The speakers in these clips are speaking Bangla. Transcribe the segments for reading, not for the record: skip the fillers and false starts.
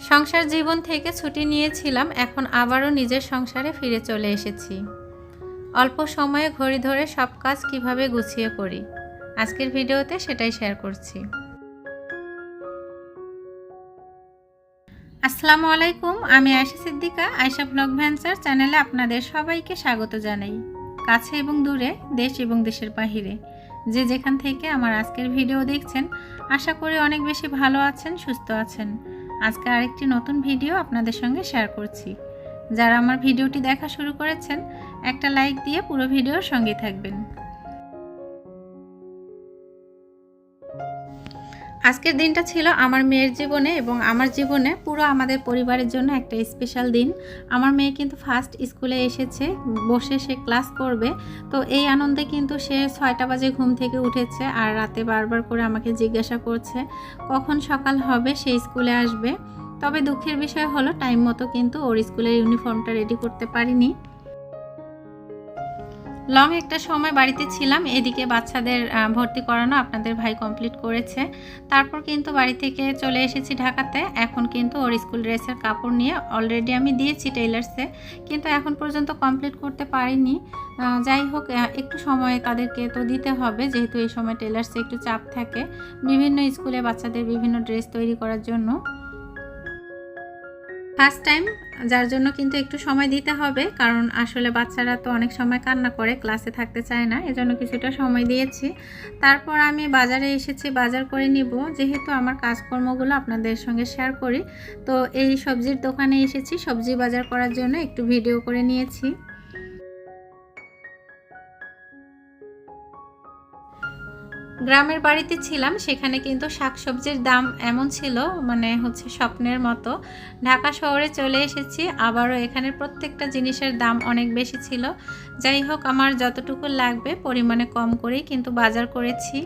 সংসার জীবন থেকে ছুটি নিয়েছিলাম, এখন আবারও নিজের সংসারে ফিরে চলে এসেছি। অল্প সময়ে ঘড়ি ধরে সব কাজ কিভাবে গুছিয়ে করি, আজকের ভিডিওতে সেটাই শেয়ার করছি। আসসালামু আলাইকুম, আমি আয়েশা সিদ্দিকা। আয়েশা ব্লগ ভ্যাঞ্চার চ্যানেলে আপনাদের সবাইকে স্বাগত জানাই। কাছে এবং দূরে, দেশ এবং দেশের বাহিরে যে যেখান থেকে আমার আজকের ভিডিও দেখছেন, আশা করি অনেক বেশি ভালো আছেন, সুস্থ আছেন। আজকে আরেকটি নতুন ভিডিও আপনাদের সঙ্গে শেয়ার করছি। যারা আমার ভিডিওটি দেখা শুরু করেছেন, একটা লাইক দিয়ে পুরো ভিডিওর সঙ্গে থাকবেন। আজকের দিনটা ছিল আমার মেয়ের জীবনে এবং আমার জীবনে, পুরো আমাদের পরিবারের জন্য একটা স্পেশাল দিন। আমার মেয়ে কিন্তু ফার্স্ট স্কুলে এসেছে, বসে সে ক্লাস করবে। তো এই আনন্দে কিন্তু সে 6টা বাজে ঘুম থেকে উঠেছে আর রাতে বারবার করে আমাকে জিজ্ঞাসা করছে কখন সকাল হবে, সে স্কুলে আসবে। তবে দুঃখের বিষয় হলো টাইম মতো কিন্তু ওর স্কুলের ইউনিফর্মটা রেডি করতে পারিনি। লং একটা সময় বাড়িতে ছিলাম, এদিকে বাচ্চাদের ভর্তি করানো আপনাদের ভাই কমপ্লিট করেছে। তারপর কিন্তু বাড়ি থেকে চলে এসেছি ঢাকাতে। এখন কিন্তু ওর স্কুল ড্রেসের কাপড় নিয়ে অলরেডি আমি দিয়েছি টেইলার্সে, কিন্তু এখন পর্যন্ত কমপ্লিট করতে পারিনি। যাই হোক, একটু সময় তাদেরকে তো দিতে হবে, যেহেতু এই সময় টেইলার্সে একটু চাপ থাকে বিভিন্ন স্কুলে বাচ্চাদের বিভিন্ন ড্রেস তৈরি করার জন্য। ফার্স্ট টাইম, যার জন্য কিন্তু একটু সময় দিতে হবে, কারণ আসলে বাচ্চারা তো অনেক সময় কান্না করে, ক্লাসে থাকতে চায় না, এজন্য কিছুটা সময় দিয়েছি। তারপর আমি বাজারে এসেছি, বাজার করে নিব, যেহেতু আমার কাজকর্মগুলো আপনাদের সঙ্গে শেয়ার করি। তো এই সবজির দোকানে এসেছি, সবজি বাজার করার জন্য একটু ভিডিও করে নিয়েছি। গ্রামের বাড়িতে ছিলাম, সেখানে কিন্তু শাকসবজির দাম এমন ছিল, মানে স্বপ্নের মতো। ঢাকা শহরে চলে এসেছি, আবারও এখানে প্রত্যেকটা জিনিসের দাম অনেক বেশি ছিল। যাই হোক, আমার যতটুকু লাগবে পরিমাণে কম করেই কিন্তু বাজার করেছি।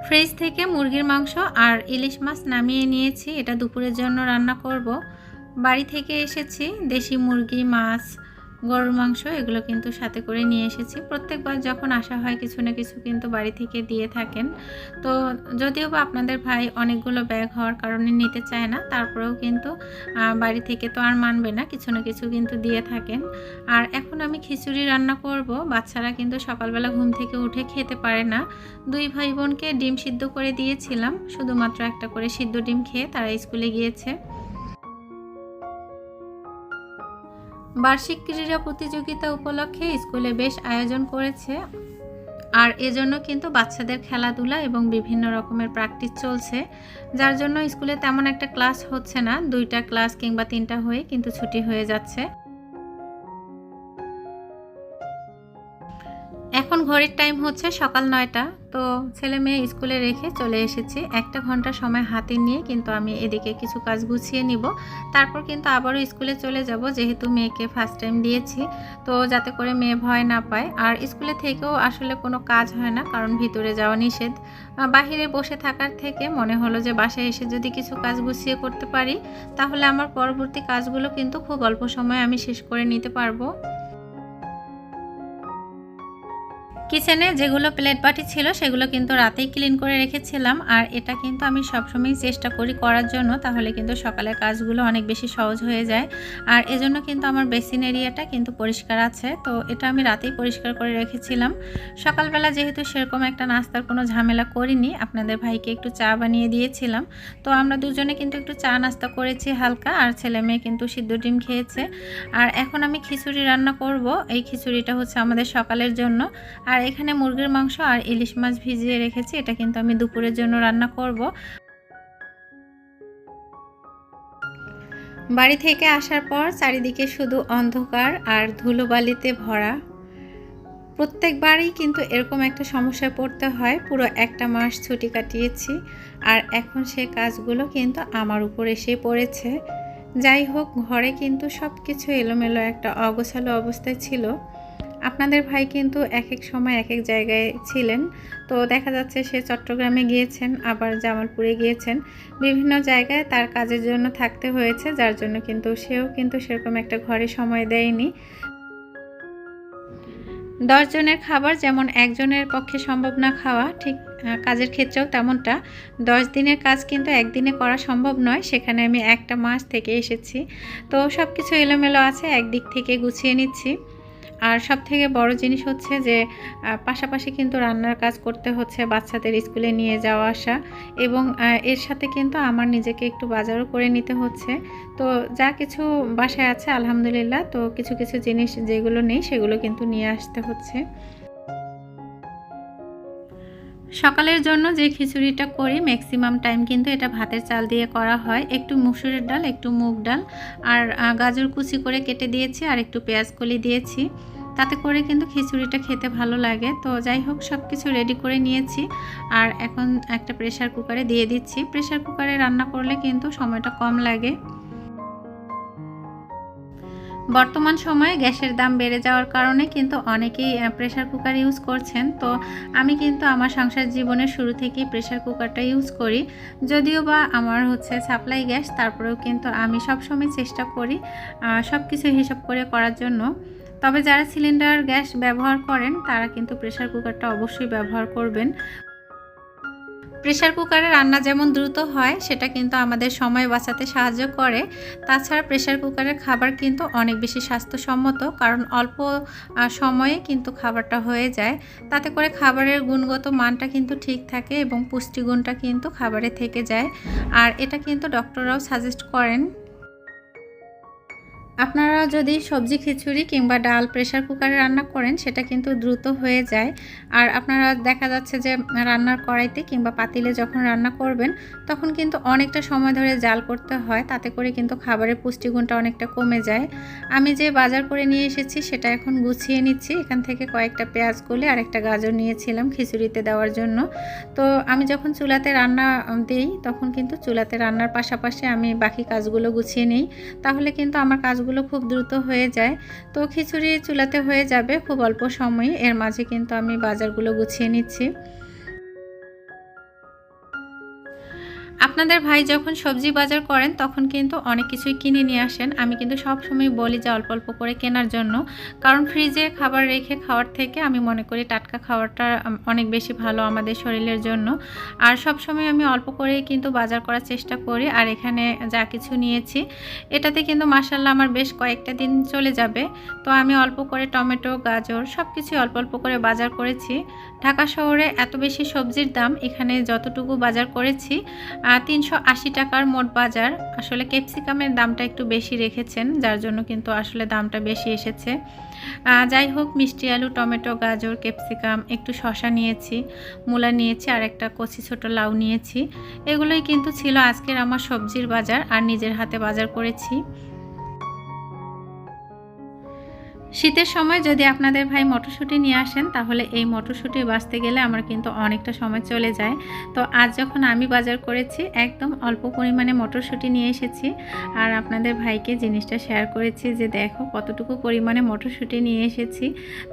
ফ্রিজ থেকে মুরগির মাংস আর ইলিশ মাছ নামিয়ে নিয়েছি, এটা দুপুরের জন্য রান্না করব। বাড়ি থেকে এসেছি দেশি মুরগি, মাছ, গরুর মাংস, এগুলো কিন্তু সাথে করে নিয়ে এসেছি। প্রত্যেকবার যখন আসা হয় কিছু না কিছু কিন্তু বাড়ি থেকে দিয়ে থাকেন। তো যদিও বা আপনাদের ভাই অনেকগুলো ব্যাগ হওয়ার কারণে নিতে চায় না, তারপরেও কিন্তু বাড়ি থেকে তো আর মানবে না, কিছু না কিছু কিন্তু দিয়ে থাকেন। আর এখন আমি খিচুড়ি রান্না করব। বাচ্চারা কিন্তু সকালবেলা ঘুম থেকে উঠে খেতে পারে না। দুই ভাই বোনকে ডিম সিদ্ধ করে দিয়েছিলাম, শুধুমাত্র একটা করে সিদ্ধ ডিম খেয়ে তারা স্কুলে গিয়েছে। বার্ষিক ক্রীড়া প্রতিযোগিতা উপলক্ষে স্কুলে বেশ আয়োজন করেছে, আর এজন্য কিন্তু বাচ্চাদের খেলাধুলা এবং বিভিন্ন রকমের প্র্যাকটিস চলছে, যার জন্য স্কুলে তেমন একটা ক্লাস হচ্ছে না, 2টা ক্লাস কিংবা 3টা হয়ে কিন্তু ছুটি হয়ে যাচ্ছে। এখন ঘড়ির টাইম হচ্ছে সকাল 9টা। তো ছেলে মেয়ে স্কুলে রেখে চলে এসেছি। 1 ঘন্টা সময় হাতে নিয়ে কিন্তু আমি এদিকে কিছু কাজ গুছিয়ে নিব। তারপর কিন্তু আবারও স্কুলে চলে যাব, যেহেতু মেয়েকে ফার্স্ট টাইম দিয়েছি, তো যাতে করে মেয়ে ভয় না পায়। আর স্কুলে থেকেও আসলে কোনো কাজ হয় না, কারণ ভিতরে যাওয়া নিষেধ। বাহিরে বসে থাকার থেকে মনে হলো যে বাসায় এসে যদি কিছু কাজ গুছিয়ে করতে পারি, তাহলে আমার পরবর্তী কাজগুলো কিন্তু খুব অল্প সময়ে আমি শেষ করে নিতে পারবো। কিচেনে যেগুলো প্লেট বাটি ছিল সেগুলো কিন্তু রাতেই ক্লিন করে রেখেছিলাম, আর এটা কিন্তু আমি সবসময় চেষ্টা করি করার জন্য, তাহলে কিন্তু সকালের কাজগুলো অনেক বেশি সহজ হয়ে যায়। আর এজন্য কিন্তু আমার বেসিন এরিয়াটা কিন্তু পরিষ্কার আছে, তো এটা আমি রাতেই পরিষ্কার করে রেখেছিলাম। সকালবেলা যেহেতু সেরকম একটা নাস্তার কোনো ঝামেলা করিনি, আপনাদের ভাইকে একটু চা বানিয়ে দিয়েছিলাম। তো আমরা দুজনে কিন্তু একটু চা নাস্তা করেছি হালকা, আর ছেলে মেয়ে কিন্তু সিদ্ধ ডিম খেয়েছে। আর এখন আমি খিচুড়ি রান্না করব। এই খিচুড়িটা আমাদের সকালের জন্য। আর এখানে মুরগির মাংস আর ইলিশ মাছ ভিজিয়ে রেখেছি, এটা কিন্তু আমি দুপুরের জন্য রান্না করব। বাড়ি থেকে আসার পর চারিদিকে শুধু অন্ধকার আর ধুলোবালিতে ভরা। প্রত্যেকবারই কিন্তু এরকম একটা সমস্যায় পড়তে হয়। পুরো 1 মাস ছুটি কাটিয়েছি, আর এখন সে কাজগুলো কিন্তু আমার উপর এসে পড়েছে। যাই হোক, ঘরে কিন্তু সব কিছু এলোমেলো একটা অগোছালো অবস্থায় ছিল। আপনাদের ভাই কিন্তু এক এক সময় এক এক জায়গায় ছিলেন, তো দেখা যাচ্ছে সে চট্টগ্রামে গিয়েছেন, আবার জামালপুরে গিয়েছেন, বিভিন্ন জায়গায় তার কাজের জন্য থাকতে হয়েছে, যার জন্য কিন্তু সেও কিন্তু সেরকম একটা ঘরে সময় দেয়নি। 10 জনের খাবার যেমন একজনের পক্ষে সম্ভব না খাওয়া, ঠিক কাজের ক্ষেত্রেও তেমনটা। 10 দিনের কাজ কিন্তু একদিনে করা সম্ভব নয়, সেখানে আমি একটা মাস থেকে এসেছি। তো সব কিছু এলোমেলো আছে, একদিক থেকে গুছিয়ে নিচ্ছি। আর সবথেকে বড় জিনিস হচ্ছে যে পাশাপাশি কিন্তু রান্নার কাজ করতে হচ্ছে, বাচ্চাদের স্কুলে নিয়ে যাওয়া আসা, এবং এর সাথে কিন্তু আমার নিজেকে একটু বাজারও করে নিতে হচ্ছে। তো যা কিছু বাসায় আছে আলহামদুলিল্লাহ, তো কিছু কিছু জিনিস যেগুলো নেই সেগুলো কিন্তু নিয়ে আসতে হচ্ছে। সকালের জন্য যে খিচুড়িটা করি ম্যাক্সিমাম টাইম কিন্তু এটা ভাতের চাল দিয়ে করা হয়। একটু মুসুরের ডাল, একটু মুগ ডাল আর গাজর কুচি করে কেটে দিয়েছি, আর একটু পেঁয়াজ কলি দিয়েছি। তাতে করে কিন্তু খিচুড়িটা খেতে ভালো লাগে। তো যাই হোক, সব কিছু রেডি করে নিয়েছি, আর এখন একটা প্রেসার কুকারে দিয়ে দিচ্ছি। প্রেসার কুকারে রান্না করলে কিন্তু সময়টা কম লাগে। বর্তমান সময়ে গ্যাসের দাম বেড়ে যাওয়ার কারণে কিন্তু অনেকেই প্রেসার কুকার ইউজ করছেন। তো আমি কিন্তু আমার সংসার জীবনের শুরু থেকেই প্রেসার কুকারটা ইউজ করি। যদিও বা আমার হচ্ছে সাপ্লাই গ্যাস, তারপরেও কিন্তু আমি সবসময় চেষ্টা করি সব কিছু হিসাব করে করার জন্য। তবে যারা সিলিন্ডার গ্যাস ব্যবহার করেন তারা কিন্তু প্রেসার কুকারটা অবশ্যই ব্যবহার করবেন। প্রেসার কুকারে রান্না যেমন দ্রুত হয়, সেটা কিন্তু আমাদের সময় বাঁচাতে সাহায্য করে। তাছাড়া প্রেসার কুকারের খাবার কিন্তু অনেক বেশি স্বাস্থ্যসম্মত, কারণ অল্প সময়ে কিন্তু খাবারটা হয়ে যায়। তাতে করে খাবারের গুণগত মানটা কিন্তু ঠিক থাকে এবং পুষ্টিগুণটা কিন্তু খাবারে থেকে যায়। আর এটা কিন্তু ডক্টররাও সাজেস্ট করেন। আপনারা যদি সবজি খিচুড়ি কিংবা ডাল প্রেসার কুকারে রান্না করেন, সেটা কিন্তু দ্রুত হয়ে যায়। আর আপনারা দেখা যাচ্ছে যে রান্নার কড়াইতে কিংবা পাতিলে যখন রান্না করবেন, তখন কিন্তু অনেকটা সময় ধরে জাল করতে হয়। তাতে করে কিন্তু খাবারের পুষ্টিগুণটা অনেকটা কমে যায়। আমি যে বাজার করে নিয়ে এসেছি সেটা এখন গুছিয়ে নিচ্ছি। এখান থেকে কয়েকটা পেঁয়াজ কলি আর একটা গাজর নিয়েছিলাম খিচুড়িতে দেওয়ার জন্য। তো আমি যখন চুলাতে রান্না দিই, তখন কিন্তু চুলাতে রান্নার পাশাপাশি আমি বাকি কাজগুলো গুছিয়ে নিই। তাহলে কিন্তু আমার কাজগুলো খুব দ্রুত হয়ে যায়। তো খিচুড়ি চুলাতে হয়ে যাবে খুব অল্প সময়ে, এর মাঝে কিন্তু আমি বাজারগুলো গুছিয়ে নিচ্ছি। আপনাদের ভাই যখন সবজি বাজার করেন তখন কিন্তু অনেক কিছুই কিনে নিয়ে আসেন। আমি কিন্তু সবসময় বলি যে অল্প অল্প করে কেনার জন্য, কারণ ফ্রিজে খাবার রেখে খাওয়ার থেকে আমি মনে করি টাটকা খাওয়াটা অনেক বেশি ভালো আমাদের শরীরের জন্য। আর সবসময় আমি অল্প করেই কিন্তু বাজার করার চেষ্টা করি। আর এখানে যা কিছু নিয়েছি এটাতে কিন্তু মাশাআল্লাহ আমার বেশ কয়েকটা দিন চলে যাবে। তো আমি অল্প করে টমেটো, গাজর সব কিছুই অল্প অল্প করে বাজার করেছি। ঢাকা শহরে এত বেশি সবজির দাম, এখানে যতটুকু বাজার করেছি 380 টাকার মোট বাজার। আসলে ক্যাপসিকামের দামটা একটু বেশি রেখেছেন, যার জন্য কিন্তু আসলে দামটা বেশি এসেছে। যাই হোক, মিষ্টি আলু, টমেটো, গাজর, ক্যাপসিকাম, একটু শসা নিয়েছি, মূলা নিয়েছি, আর একটা কচি ছোট লাউ নিয়েছি। এগুলোই কিন্তু ছিল আজকের আমার সবজির বাজার, আর নিজের হাতে বাজার করেছি। শীতের সময় যদি আপনাদের ভাই মটরশুঁটি নিয়ে আসেন, তাহলে এই মটরশুঁটি বাছতে গেলে আমার কিন্তু অনেকটা সময় চলে যায়। তো আজ যখন আমি বাজার করেছি, একদম অল্প পরিমাণে মটরশুঁটি নিয়ে এসেছি, আর আপনাদের ভাইকে জিনিসটা শেয়ার করেছি যে দেখো কতটুকু পরিমাণে মটরশুঁটি নিয়ে এসেছি।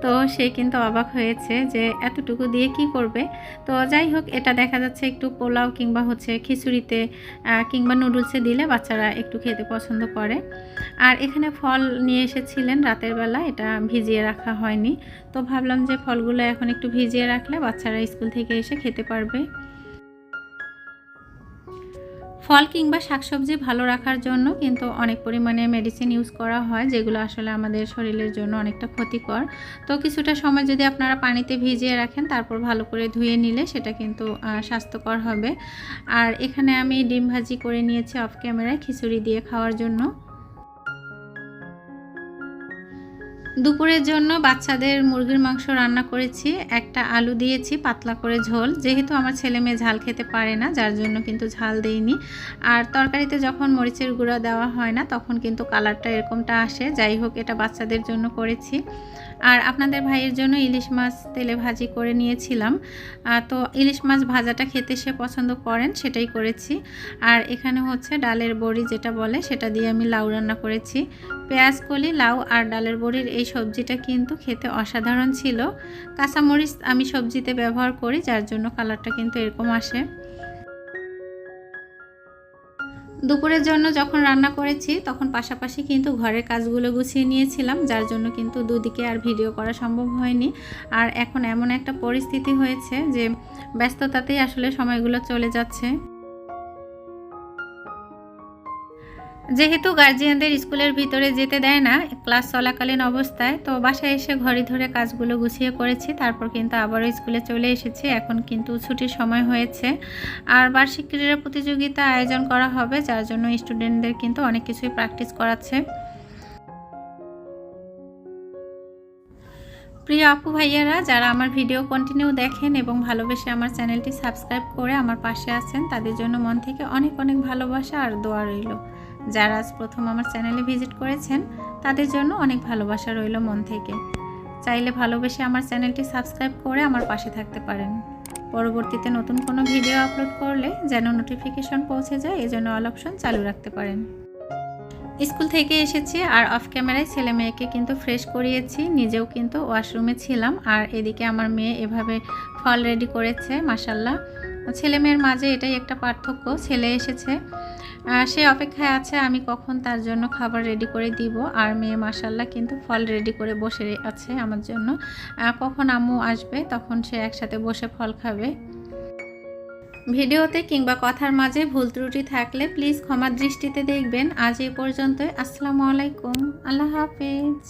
তো সে কিন্তু অবাক হয়েছে যে এতটুকু দিয়ে কি করবে। তো যাই হোক, এটা দেখা যাচ্ছে একটু পোলাও কিংবা হচ্ছে খিচুড়িতে কিংবা নুডলসে দিলে বাচ্চারা একটু খেতে পছন্দ করে। আর এখানে ফল নিয়ে এসেছিলেন রাতের বেলা, এটা ভিজিয়ে রাখা হয়নি। তো ভাবলাম যে ফলগুলো এখন একটু ভিজিয়ে রাখলে বাচ্চারা স্কুল থেকে এসে খেতে পারবে। ফল কিংবা শাকসবজি ভালো রাখার জন্য কিন্তু অনেক পরিমাণে মেডিসিন ইউজ করা হয়, যেগুলো আসলে আমাদের শরীরের জন্য অনেকটা ক্ষতিকর। তো কিছুটা সময় যদি আপনারা পানিতে ভিজিয়ে রাখেন, তারপর ভালো করে ধুয়ে নিলে সেটা কিন্তু স্বাস্থ্যকর হবে। আর এখানে আমি ডিম ভাজি করে নিয়েছি অফ ক্যামেরায় খিচুড়ি দিয়ে খাওয়ার জন্য। দুপুরের জন্য বাচ্চাদের মুরগির মাংস রান্না করেছি, একটা আলু দিয়েছি পাতলা করে ঝোল, যেহেতু আমার ছেলে মেয়ে ঝাল খেতে পারে না, যার জন্য কিন্তু ঝাল দেইনি। আর তরকারিতে যখন মরিচের গুঁড়া দেওয়া হয় না, তখন কিন্তু কালারটা এরকমটা আসে। যাই হোক, এটা বাচ্চাদের জন্য করেছি। আর আপনাদের ভাইয়ের জন্য ইলিশ মাছ তেলে ভাজি করে নিয়েছিলাম। তো ইলিশ মাছ ভাজাটা খেতে সে পছন্দ করেন, সেটাই করেছি। আর এখানে হচ্ছে ডালের বড়ি যেটা বলে, সেটা দিয়ে আমি লাউ রান্না করেছি। পেঁয়াজ কলি, লাউ আর ডালের বড়ির এই সবজিটা কিন্তু খেতে অসাধারণ ছিল। কাঁচামরিচ আমি সবজিতে ব্যবহার করি, যার জন্য কালারটা কিন্তু এরকম আসে। দুপুরের জন্য যখন রান্না করেছি তখন পাশাপাশি কিন্তু ঘরের কাজগুলো গুছিয়ে নিয়েছিলাম, যার জন্য কিন্তু দুদিকে আর ভিডিও করা সম্ভব হয়নি। আর এখন এমন একটা পরিস্থিতি হয়েছে যে ব্যস্ততাতেই আসলে সময়গুলো চলে যাচ্ছে। যেহেতু গার্জিয়ানদের স্কুলের ভিতরে যেতে দেয় না ক্লাস চলাকালীন অবস্থায়, তো বাসায় এসে ঘড়ি ধরে কাজগুলো গুছিয়ে করেছি। তারপর কিন্তু আবারও স্কুলে চলে এসেছি। এখন কিন্তু ছুটির সময় হয়েছে, আর বার্ষিক ক্রীড়া প্রতিযোগিতা আয়োজন করা হবে, যার জন্য স্টুডেন্টদের কিন্তু অনেক কিছুই প্র্যাকটিস করাচ্ছে। প্রিয় আপু ভাইয়ারা, যারা আমার ভিডিও কন্টিনিউ দেখেন এবং ভালোবেসে আমার চ্যানেলটি সাবস্ক্রাইব করে আমার পাশে আছেন, তাদের জন্য মন থেকে অনেক অনেক ভালোবাসা আর দোয়া রইল। যারা আজ প্রথম আমার চ্যানেলে ভিজিট করেছেন, তাদের জন্য অনেক ভালোবাসা রইল মন থেকে। চাইলে ভালোবেসে আমার চ্যানেলটি সাবস্ক্রাইব করে আমার পাশে থাকতে পারেন। পরবর্তীতে নতুন কোনো ভিডিও আপলোড করলে যেন নোটিফিকেশন পৌঁছে যায়, এজন্য অল অপশন চালু রাখতে পারেন। স্কুল থেকে এসেছি আর অফ ক্যামেরায় ছেলে মেয়েকে কিন্তু ফ্রেশ করিয়েছি, নিজেও কিন্তু ওয়াশরুমে ছিলাম। আর এদিকে আমার মেয়ে এভাবে ফল রেডি করেছে। মাশাল্লাহ, ছেলে মেয়ের মাঝে এটাই একটা পার্থক্য। ছেলে এসেছে, সে অপেক্ষায় আছে আমি কখন তার জন্য খাবার রেডি করে দিব, আর মেয়ে মাশাল্লাহ কিন্তু ফল রেডি করে বসে আছে আমার জন্য। কখন আম্মু আসবে তখন সে একসাথে বসে ফল খাবে। ভিডিওতে কিংবা কথার মাঝে ভুল ত্রুটি থাকলে প্লিজ ক্ষমার দৃষ্টিতে দেখবেন। আজ এই পর্যন্তই। আসসালামু আলাইকুম, আল্লাহ হাফেজ।